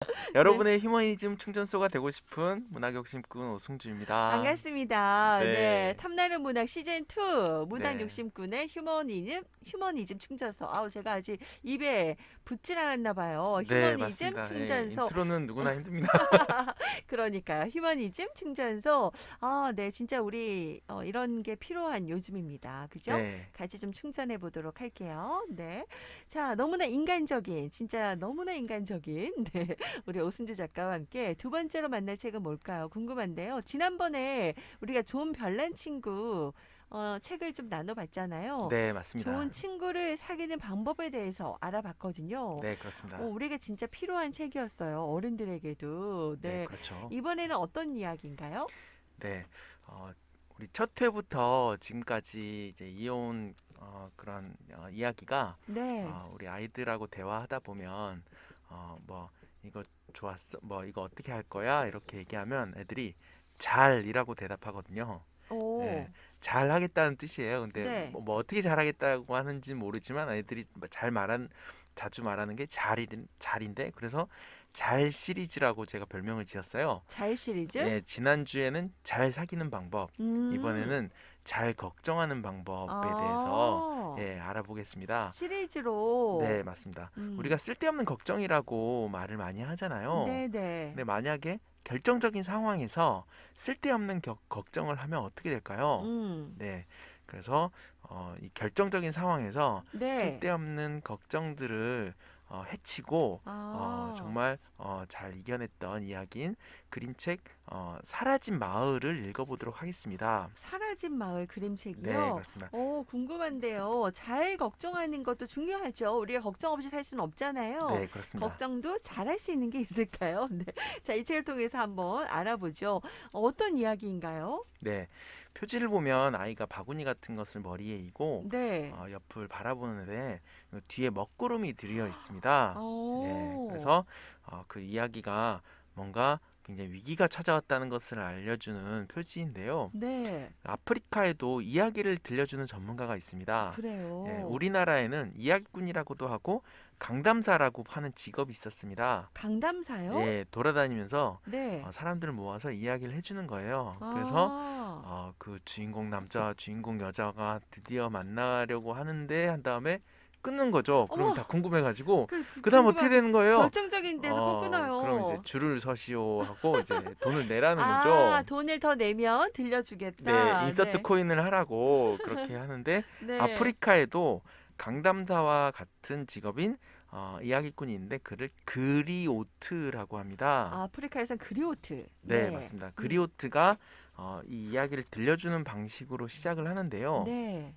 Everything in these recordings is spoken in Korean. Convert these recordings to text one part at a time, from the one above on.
네. 여러분의 휴머니즘 충전소가 되고 싶은 문학욕심꾼 오승주입니다. 반갑습니다. 네. 네, 탐나는 문학 시즌 2 문학 네, 욕심꾼의 휴머니즘 충전소. 아우 제가 아직 입에 붙질 않았나 봐요. 네, 휴머니즘 맞습니다. 예, 충전소. 인트로는 누구나 힘듭니다. 그러니까요. 휴머니즘 충전소. 아, 네. 진짜 우리 이런 게 필요한 요즘입니다. 그죠? 네, 같이 좀 충전해 보도록 할게요. 네. 자, 너무나 인간적인, 진짜 너무나 인간적인, 네. 우리 오순주 작가와 함께 두 번째로 만날 책은 뭘까요? 궁금한데요. 지난번에 우리가 좋은 별난 친구 책을 좀 나눠봤잖아요. 네, 좋은 맞습니다. 친구를 사귀는 방법에 대해서 알아봤거든요. 네, 그렇습니다. 우리에게 진짜 필요한 책이었어요. 어른들에게도. 네, 네. 그렇죠. 이번에는 어떤 이야기인가요? 네, 어, 우리 첫 회부터 지금까지 이제 이어온 그런 이야기가 네. 우리 아이들하고 대화하다 보면 뭐 이거 좋았어, 뭐 이거 어떻게 할 거야? 이렇게 얘기하면 애들이 잘이라고 대답하거든요. 예, 오, 잘하겠다는 뜻이에요. 근데 네. 뭐 어떻게 잘하겠다고 하는지 모르지만 애들이 자주 말하는 게 잘인데 그래서 잘 시리즈라고 제가 별명을 지었어요. 잘 시리즈? 예, 지난주에는 잘 사귀는 방법, 음, 이번에는 잘 걱정하는 방법에 대해서 아, 알아보겠습니다. 시리즈로, 네, 맞습니다. 우리가 음, 쓸데없는 걱정이라고 말을 많이 하잖아요. 네네. 근데 만약에 결정적인 상황에서 쓸데없는 걱정을 하면 어떻게 될까요? 음, 네, 그래서 이 결정적인 상황에서 네. 쓸데없는 걱정들을 해치고 아, 정말 잘 이겨냈던 이야기인 그림책 사라진 마을을 읽어보도록 하겠습니다. 사라진 마을 네, 그림책이요? 그렇습니다. 궁금한데요. 잘 걱정하는 것도 중요하죠. 우리가 걱정 없이 살 수는 없잖아요. 네, 그렇습니다. 걱정도 잘할 수 있는 게 있을까요? 네. 자, 이 책을 통해서 한번 알아보죠. 어떤 이야기인가요? 네, 표지를 보면 아이가 바구니 같은 것을 머리에 이고 네. 옆을 바라보는데 뒤에 먹구름이 들여 있습니다. 예, 오, 그래서 그 이야기가 뭔가 굉장히 위기가 찾아왔다는 것을 알려주는 표지인데요. 네. 아프리카에도 이야기를 들려주는 전문가가 있습니다. 예, 그래요. 우리나라에는 이야기꾼이라고도 하고 강담사라고 하는 직업이 있었습니다. 강담사요? 예, 돌아다니면서 네. 사람들을 모아서 이야기를 해주는 거예요. 그래서 아, 그 주인공 남자와 주인공 여자가 드디어 만나려고 하는데 한 다음에 끊는 거죠. 그러면 어머, 다 궁금해가지고 그 그 다음 어떻게 궁금한 되는 거예요? 결정적인 데서 꼭 그럼 이제 끊어요. 줄을 서시오 하고 이제 돈을 내라는 아, 거죠. 돈을 더 내면 네, 들려주겠다. 인서트 네. 코인을 하라고 그렇게 하는데 네. 아프리카에도 강담사와 같은 직업인 이야기꾼이 있는데 그를 그리오트라고 합니다. 아프리카에선 그리오트. 네, 네. 맞습니다. 그리오트가 이 이야기를 들려주는 방식으로 시작을 하는데요. 네.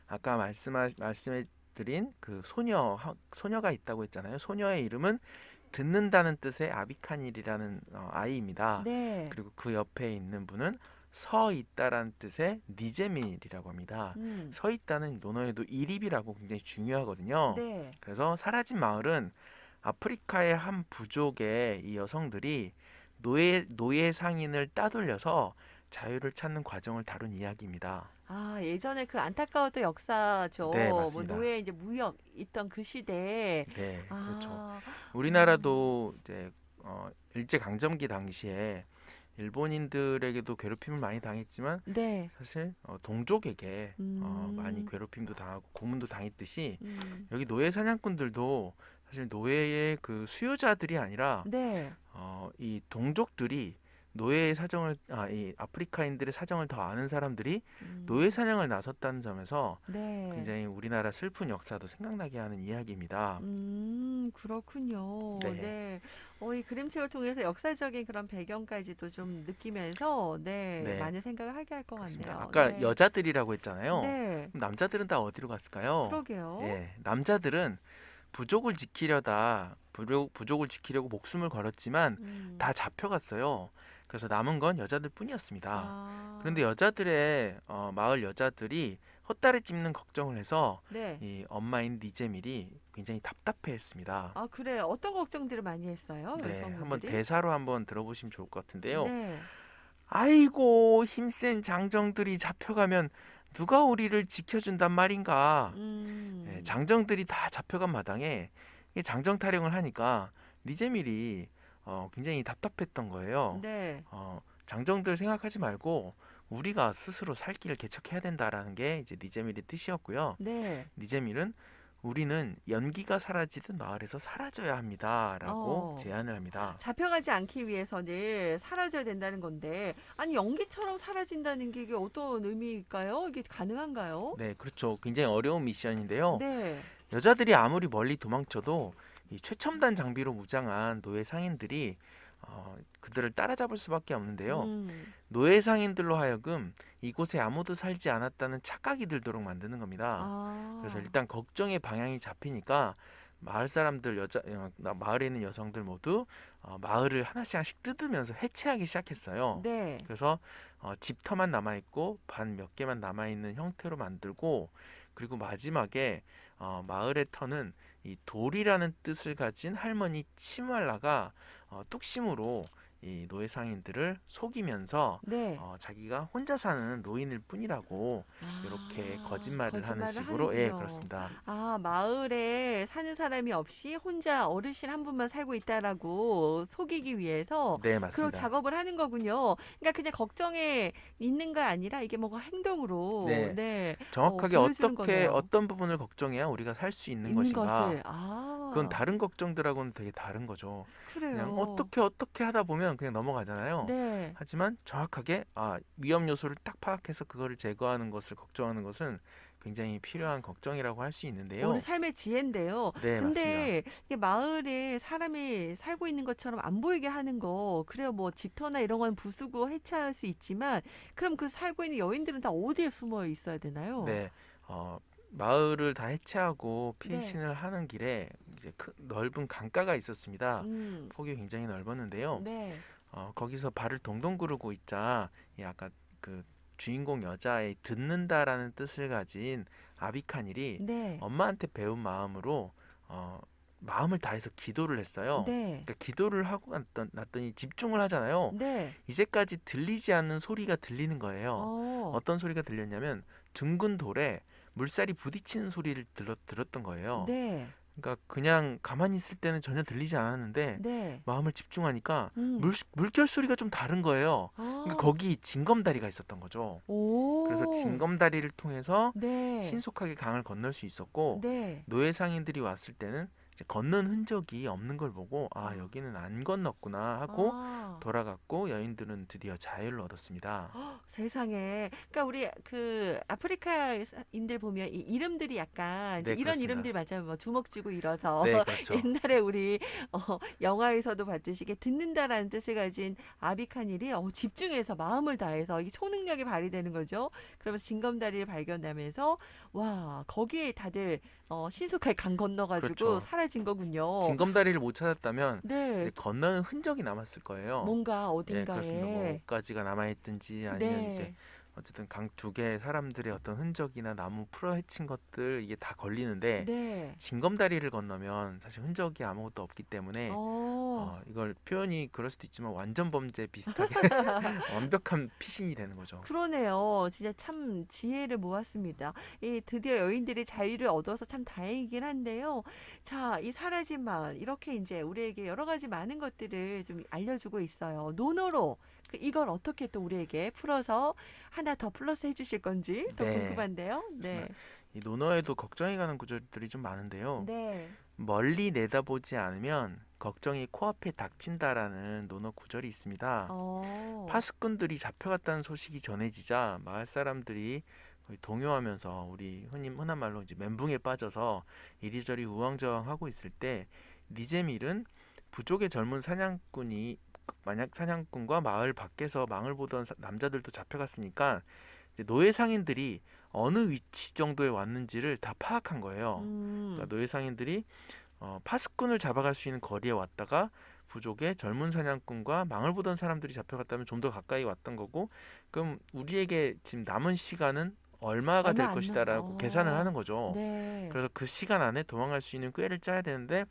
아까 말씀해 드린 그 소녀가 있다고 했잖아요. 소녀의 이름은 듣는다는 뜻의 아비카닐이라는 아이입니다. 네. 그리고 그 옆에 있는 분은 서 있다라는 뜻의 니제밀이라고 합니다. 음. 서 있다는 논어에도 이립이라고 굉장히 중요하거든요. 네. 그래서 사라진 마을은 아프리카의 한 부족의 이 여성들이 노예 상인을 따돌려서 자유를 찾는 과정을 다룬 이야기입니다. 아, 예전에 그 안타까웠던 네, 역사죠. 뭐 맞습니다. 노예 이제 무역 있던 그 시대에 네, 그렇죠. 아, 음. 우리나라도 이제 일제 강점기 당시에 일본인들에게도 괴롭힘을 많이 당했지만 네. 사실 동족에게 많이 음. 괴롭힘도 당하고 고문도 당했듯이 음. 여기 노예 사냥꾼들도 사실 노예의 그 수요자들이 아니라 네. 이 동족들이 이 아프리카인들의 사정을 더 아는 사람들이 노예 음. 사냥을 나섰다는 점에서 네. 굉장히 우리나라 슬픈 역사도 생각나게 하는 이야기입니다. 그렇군요. 네, 네. 이 그림책을 통해서 역사적인 그런 배경까지도 좀 느끼면서, 네, 네, 많은 생각을 하게 할 것 그렇습니다. 같네요. 아까 네. 여자들이라고 했잖아요. 네. 그럼 남자들은 다 어디로 갔을까요? 그러게요. 예, 남자들은 부족을 지키려고 목숨을 걸었지만 음. 다 잡혀갔어요. 그래서 남은 건 여자들 뿐이었습니다. 그런데 아, 여자들의 마을 여자들이 헛다리 짚는 걱정을 해서 네. 이 엄마인 니제밀이 굉장히 답답해했습니다. 아, 그래. 어떤 걱정들을 많이 했어요, 네, 한번 여성분들이? 대사로 한번 들어보시면 좋을 것 같은데요. 네. 아이고, 힘센 장정들이 잡혀가면 누가 우리를 지켜준단 말인가? 예, 음. 장정들이 다 잡혀간 마당에 이 장정 타령을 하니까 니제밀이 굉장히 답답했던 거예요. 네. 장정들 생각하지 말고 우리가 스스로 살 길을 개척해야 된다라는 게 이제 니제밀의 뜻이었고요. 네. 니제밀은 우리는 연기가 사라지듯 마을에서 사라져야 합니다라고 어. 제안을 합니다. 잡혀가지 않기 위해서는 사라져야 된다는 건데, 아니, 연기처럼 사라진다는 게 이게 어떤 의미일까요? 이게 가능한가요? 네, 그렇죠. 굉장히 어려운 미션인데요. 네. 여자들이 아무리 멀리 도망쳐도 이 최첨단 장비로 무장한 노예 상인들이 그들을 따라잡을 수밖에 없는데요. 음. 노예 상인들로 하여금 이곳에 아무도 살지 않았다는 착각이 들도록 만드는 겁니다. 그래서 아. 일단 걱정의 방향이 잡히니까 마을 사람들 마을에 있는 여성들 모두 마을을 하나씩 하나씩 뜯으면서 해체하기 시작했어요. 네. 그래서 집터만 남아 있고 반 몇 개만 남아 있는 형태로 만들고, 그리고 마지막에 마을의 터는 이 돌이라는 뜻을 가진 할머니 치말라가 뚝심으로 이 노예 상인들을 속이면서 네. 자기가 혼자 사는 노인일 뿐이라고 이렇게 거짓말을 하는 거짓말을 식으로, 예, 하는군요. 그렇습니다. 아, 마을에 사는 사람이 없이 혼자 어르신 한 분만 살고 있다라고 속이기 위해서 네, 그런 맞습니다. 작업을 하는 거군요. 그러니까 그냥 걱정에 있는 거 아니라 이게 뭔가 행동으로, 네, 네, 정확하게 보여주는 어떻게 거네요. 어떤 부분을 걱정해야 우리가 살 수 있는 있는 것인가? 것을. 그건 아, 다른 걱정들하고는 되게 다른 거죠. 그냥 그래요. 어떻게 하다 보면 그냥 넘어가잖아요. 네. 하지만 정확하게 위험 요소를 딱 파악해서 그거를 제거하는 것을 걱정하는 것은 굉장히 필요한 걱정이라고 할 수 우리 있는데요. 삶의 지혜인데요. 네, 맞습니다. 근데 이게 마을에 사람이 살고 있는 것처럼 안 보이게 하는 거, 그래요. 뭐 집터나 이런 건 부수고 해체할 수 있지만, 그럼 그 살고 있는 여인들은 다 어디에 숨어 있어야 되나요? 네, 마을을 다 해체하고 네. 피신을 하는 길에 이제 넓은 강가가 있었습니다. 음. 폭이 굉장히 넓었는데요. 네. 거기서 발을 동동 구르고 있자 이 아까 그 주인공 여자의 듣는다라는 뜻을 가진 아비카닐이 네. 엄마한테 배운 마음으로 마음을 다해서 기도를 했어요. 네. 그러니까 기도를 하고 났더니 집중을 하잖아요. 네. 이제까지 들리지 않는 소리가 들리는 거예요. 어. 어떤 소리가 들렸냐면 둥근 돌에 물살이 부딪히는 소리를 들었던 거예요. 네. 그러니까 그냥 가만히 있을 때는 전혀 들리지 않았는데 네. 마음을 집중하니까 음. 물결 소리가 좀 다른 거예요. 그러니까 아. 거기 징검다리가 있었던 거죠. 그래서 오. 징검다리를 통해서 네. 신속하게 강을 건널 수 있었고, 네. 노예 상인들이 왔을 때는 이제 건넌 흔적이 없는 걸 보고 아. 여기는 안 건넜구나 하고 아. 돌아갔고, 여인들은 드디어 자유를 얻었습니다. 세상에. 그러니까 우리 그 아프리카인들 보면 이 이름들이 약간 이제 네, 이런 그렇습니다. 이름들 맞아요. 뭐 주먹 쥐고 일어서 네, 그렇죠. 옛날에 우리 영화에서도 봤듯이 이게 듣는다라는 뜻을 가진 아비카닐이 집중해서 마음을 다해서 이게 초능력이 발휘되는 거죠. 그러면서 징검다리를 발견하면서 와, 거기에 다들 신속하게 강 건너가지고 그렇죠. 사라진 거군요. 징검다리를 못 찾았다면 네. 이제 건너는 흔적이 남았을 거예요. 뭔가 예, 그렇습니다. 뭐 어딘가에. 옷가지가 남아있든지 아니면 이제 네. 어쨌든 강 두 개 사람들의 어떤 흔적이나 나무 풀어헤친 것들, 이게 다 걸리는데 네. 징검다리를 건너면 사실 흔적이 아무것도 없기 때문에 어. 이걸 표현이 그럴 수도 있지만 완전 범죄 비슷하게 완벽한 피신이 되는 거죠. 그러네요. 진짜 참 지혜를 모았습니다. 이 드디어 여인들이 자유를 얻어서 참 다행이긴 한데요. 자, 이 사라진 마을 이렇게 이제 우리에게 여러 가지 많은 것들을 좀 알려주고 있어요. 논어로 이걸 어떻게 또 우리에게 풀어서 하나 더 플러스 해주실 건지 더 네, 궁금한데요. 그렇습니다. 네, 이 논어에도 걱정이 가는 구절들이 좀 많은데요. 네, 멀리 내다보지 않으면 걱정이 코앞에 닥친다라는 논어 구절이 있습니다. 어, 파수꾼들이 잡혀갔다는 소식이 전해지자 마을 사람들이 거의 동요하면서 우리 흔한 말로 이제 멘붕에 빠져서 이리저리 우왕좌왕하고 있을 때, 니제밀은 부족의 젊은 사냥꾼이 만약 사냥꾼과 마을 밖에서 망을 보던 남자들도 잡혀갔으니까 이제 노예 상인들이 어느 위치 정도에 왔는지를 다 파악한 거예요. 그러니까 노예 상인들이 파수꾼을 잡아갈 수 있는 거리에 왔다가 부족의 젊은 사냥꾼과 망을 보던 사람들이 잡혀갔다면 좀 더 가까이 왔던 거고, 그럼 우리에게 지금 남은 시간은 얼마가 얼마 될 안 것이다라고 계산을 하는 거죠. 네, 그래서 그 시간 안에 도망갈 수 있는 꾀를 짜야 되는데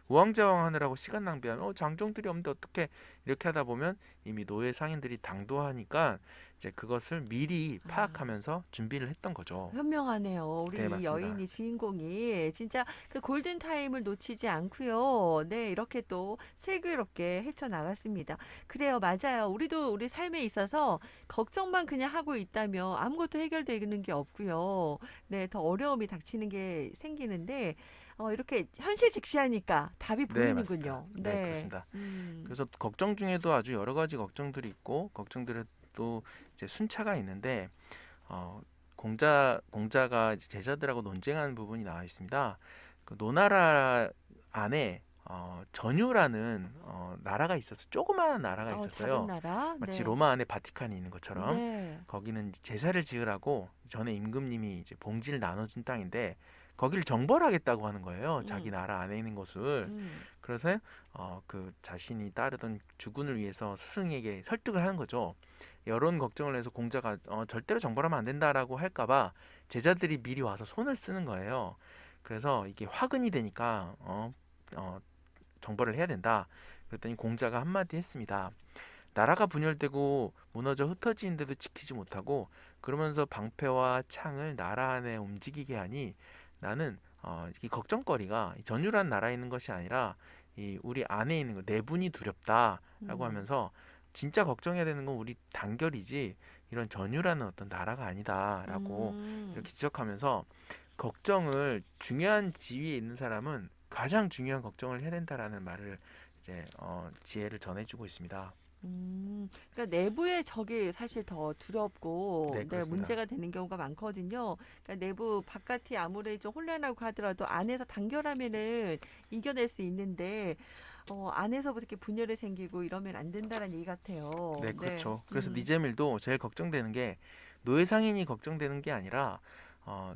우왕좌왕하느라고 시간 낭비하면 장정들이 없는데 어떻게 이렇게 하다 보면 이미 노예 상인들이 당도하니까 이제 그것을 미리 아. 파악하면서 준비를 했던 거죠. 현명하네요. 네, 우리 이 맞습니다. 여인이 주인공이 진짜 그 골든 타임을 놓치지 않고요. 네, 이렇게 또 슬기롭게 헤쳐나갔습니다. 그래요, 맞아요. 우리도 우리 삶에 있어서 걱정만 그냥 하고 있다면 아무것도 해결되는 게 없고요. 네, 더 어려움이 닥치는 게 생기는데 이렇게 현실 직시하니까 답이 네, 맞습니다. 보이는군요. 네, 네. 그렇습니다. 그래서 걱정 중에도 아주 여러 가지 걱정들이 있고 걱정들에 또 이제 순차가 있는데 공자가 이제 제자들하고 논쟁하는 부분이 나와 있습니다. 그 노나라 안에 전유라는 나라가 있었어. 조그마한 나라가 작은 있었어요. 나라. 마치 네. 로마 안에 바티칸이 있는 것처럼 네. 거기는 이제 제사를 지으라고 전에 임금님이 이제 봉지를 나눠준 땅인데 거기를 정벌하겠다고 하는 거예요. 자기 음. 나라 안에 있는 것을. 음. 그래서 그 자신이 따르던 주군을 위해서 스승에게 설득을 하는 거죠. 여론 걱정을 해서 공자가 절대로 정벌하면 안 된다라고 할까봐 제자들이 미리 와서 손을 쓰는 거예요. 그래서 이게 화근이 되니까 어, 정벌을 해야 된다. 그랬더니 공자가 한마디 했습니다. 나라가 분열되고 무너져 흩어지는데도 지키지 못하고 그러면서 방패와 창을 나라 안에 움직이게 하니 나는 이 걱정거리가 이 전율한 나라에 있는 것이 아니라 이 우리 안에 있는 거 내분이 두렵다라고 음. 하면서 진짜 걱정해야 되는 건 우리 단결이지 이런 전율하는 어떤 나라가 아니다라고 음. 이렇게 지적하면서 걱정을 중요한 지위에 있는 사람은 가장 중요한 걱정을 해야 된다라는 말을 이제 지혜를 전해주고 있습니다. 그러니까 내부의 적이 사실 더 두렵고, 네, 네, 그렇습니다. 문제가 되는 경우가 많거든요. 그러니까 내부, 바깥이 아무리 좀 혼란하고 하더라도 안에서 단결하면은 이겨낼 수 있는데, 안에서부터 이렇게 분열이 생기고 이러면 안 된다는 얘기 같아요. 네, 네. 그렇죠. 그래서 니제밀도 제일 걱정되는 게 노예 상인이 걱정되는 게 아니라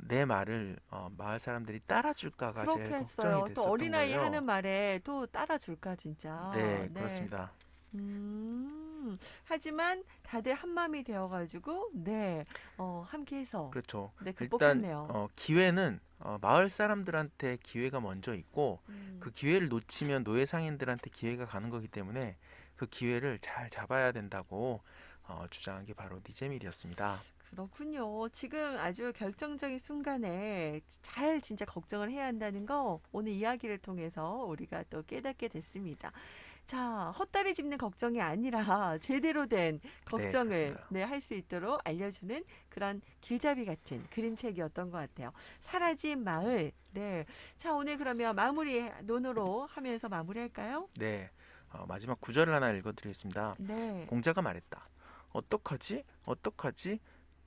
내 말을 마을 사람들이 따라줄까가 제일 그렇게 걱정이 했어요. 또 됐었던 어린아이 하는 거예요. 말에 또 따라줄까, 진짜. 네, 네. 그렇습니다. 하지만 다들 한마음이 되어가지고, 네, 함께해서, 그렇죠. 네, 일단 극복했네요. 기회는 마을 사람들한테 기회가 먼저 있고 음. 그 기회를 놓치면 노예 상인들한테 기회가 가는 거기 때문에 그 기회를 잘 잡아야 된다고 주장한 게 바로 니제밀이었습니다. 그렇군요. 지금 아주 결정적인 순간에 잘 진짜 걱정을 해야 한다는 거 오늘 이야기를 통해서 우리가 또 깨닫게 됐습니다. 자, 헛다리 짚는 걱정이 아니라 제대로 된 네, 걱정을 그렇습니다. 네, 할 수 있도록 알려주는 그런 길잡이 같은 그림책이었던 것 같아요. 사라진 마을. 네. 자, 오늘 그러면 마무리 논으로 하면서 마무리할까요? 네, 마지막 구절을 하나 읽어드리겠습니다. 네. 공자가 말했다. 어떡하지? 어떡하지?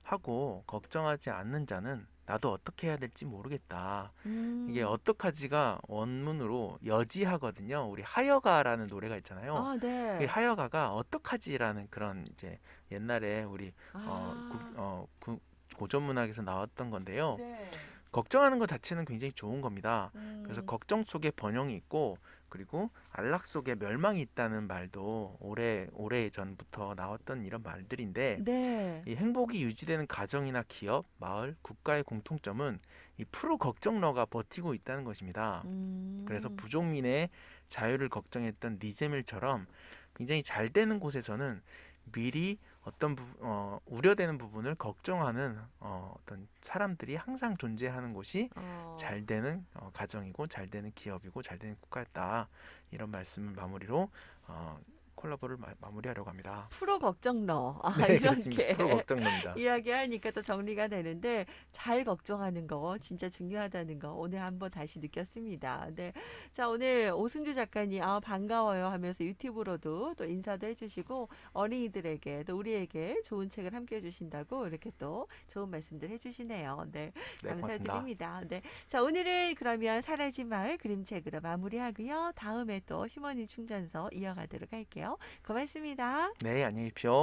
하고 걱정하지 않는 자는 나도 어떻게 해야 될지 모르겠다. 이게 음. 어떡하지가 원문으로 여지하거든요. 우리 하여가라는 노래가 있잖아요. 아, 그 네. 하여가가 어떡하지라는 그런 이제 옛날에 우리 아, 고전 문학에서 나왔던 건데요. 네. 걱정하는 것 자체는 굉장히 좋은 겁니다. 그래서 음. 걱정 속에 번영이 있고 그리고 안락 속에 멸망이 있다는 말도 오래 전부터 나왔던 이런 말들인데 네. 이 행복이 유지되는 가정이나 기업, 마을, 국가의 공통점은 이 프로 걱정러가 버티고 있다는 것입니다. 그래서 음. 부족민의 자유를 걱정했던 니제밀처럼 굉장히 잘 되는 곳에서는 미리 우려되는 부분을 걱정하는 어떤 사람들이 항상 존재하는 곳이 어. 잘 되는 가정이고 잘 되는 기업이고 잘 되는 국가였다. 이런 말씀을 마무리로 콜라보를 마무리하려고 합니다. 프로 걱정러. 아, 네, 그렇습니다. 이렇게 프로 걱정러입니다. 이야기하니까 또 정리가 되는데 잘 걱정하는 거 진짜 중요하다는 거 오늘 한번 다시 느꼈습니다. 네. 자, 오늘 오승주 작가님 반가워요 하면서 유튜브로도 또 인사도 해주시고 어린이들에게 또 우리에게 좋은 책을 함께 해주신다고 이렇게 또 좋은 말씀들 해주시네요. 네. 네, 고맙습니다. 감사드립니다. 네. 자, 오늘은 그러면 사라진 마을 그림책으로 마무리하고요. 다음에 또 휴머니 충전서 이어가도록 할게요. 고맙습니다. 네, 안녕히 계십시오.